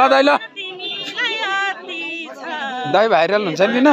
दाइ ल दाइ भाइरल हुन्छ नि किन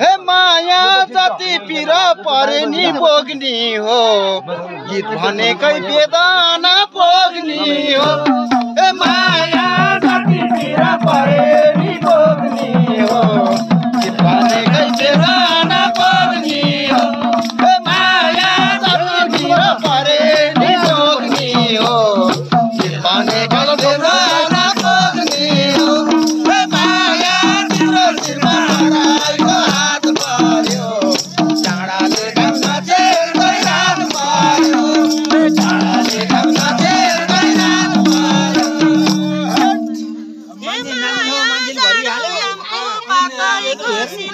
हे माया जति पिर परे नि पोग्नी हो गीत भनेकै वेदना पोग्नी हो हे माया जति पिर परे नि पोग्नी हो गीत भनेकै वेदना पोग्नी हो हे माया जति पिर परे नि पोग्नी हो गीत भनेकै वेदना पोग्नी हो हे माया तिम्रो शिरमा हराएको हात पर्यो चाँडाले घाममा चेर्दै रात पर्यो चाँडाले घाममा चेर्दै रात पर्यो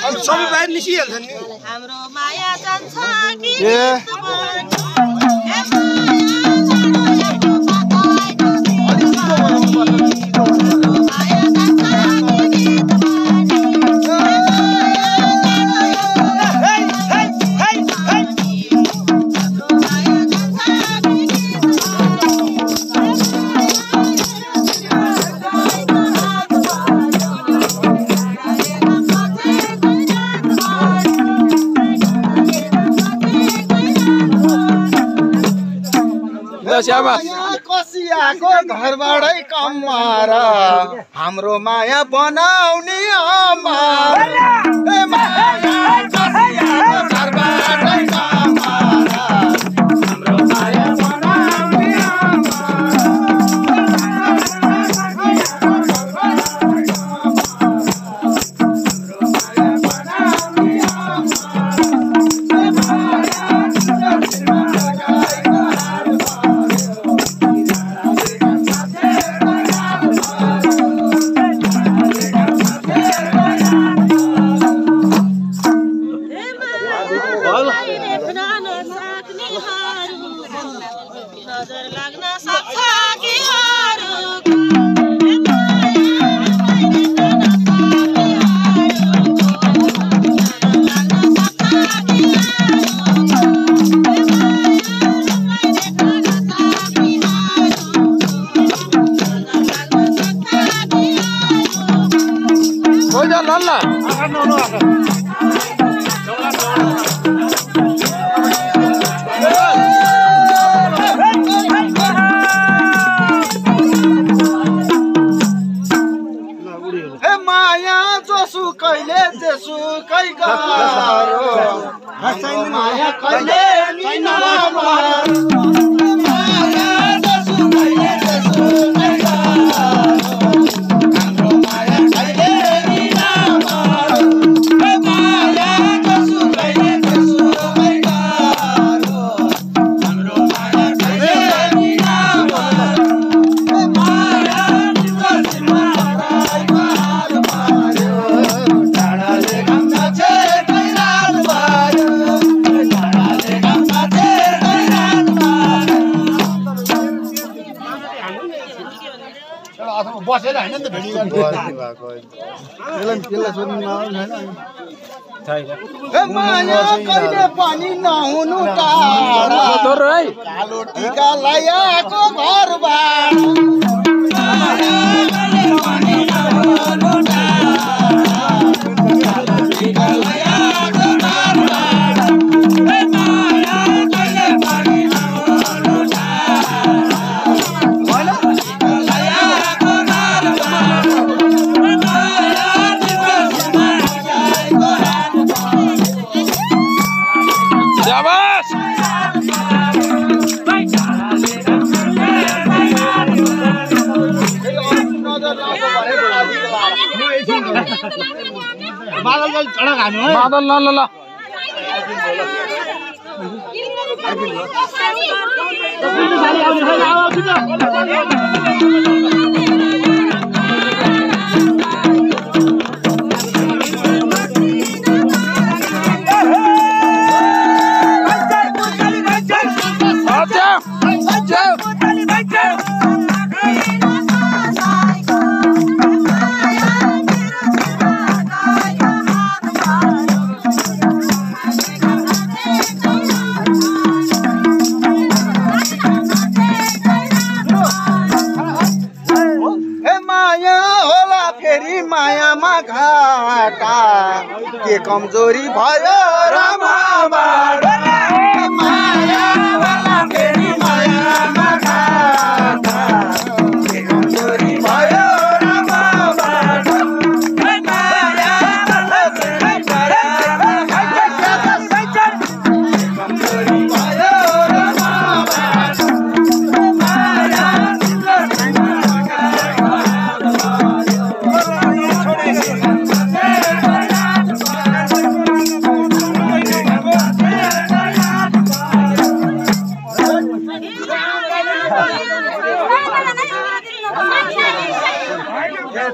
अब सबै बाहिर निस्किहाल्छन् नि हाम्रो माया जान्छ कि कसियाको घरबाटै कमाएर हाम्रो माया बनाउने अमर हे माया कसियाको घरबाटै कमाएर हाम्रो माया बनाउने माया कहिले बसेर हैन नि त भेडी भएको त्यसलाई सोध्नु नआउनु हैन हे माया कहिले पनि नहुनु टाढा कालो टीका लगाएको घरबाट माया कहिले पनि नहुनु टाढा कालो टीका लगाएको घरबाट हे माया कहिले पनि नहुनु बादल ल ल ल मायामा घाटा के कमजोरी भयो रामाबाट माया वाला फेरि मायामा घाटा के कमजोरी भयो रामाबाट माया वाला फेरि मायामा घाटा कमजोरी भयो रामाबाट माया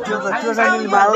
त्यो चाहिँ बाल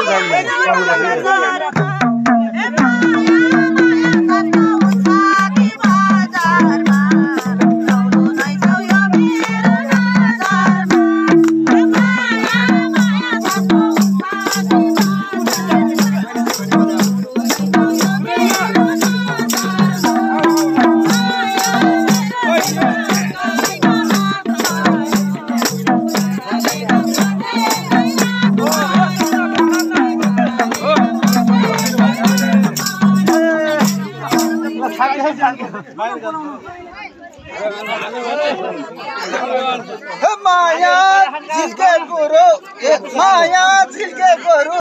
माया जिसके गुरु माया जिसके गुरु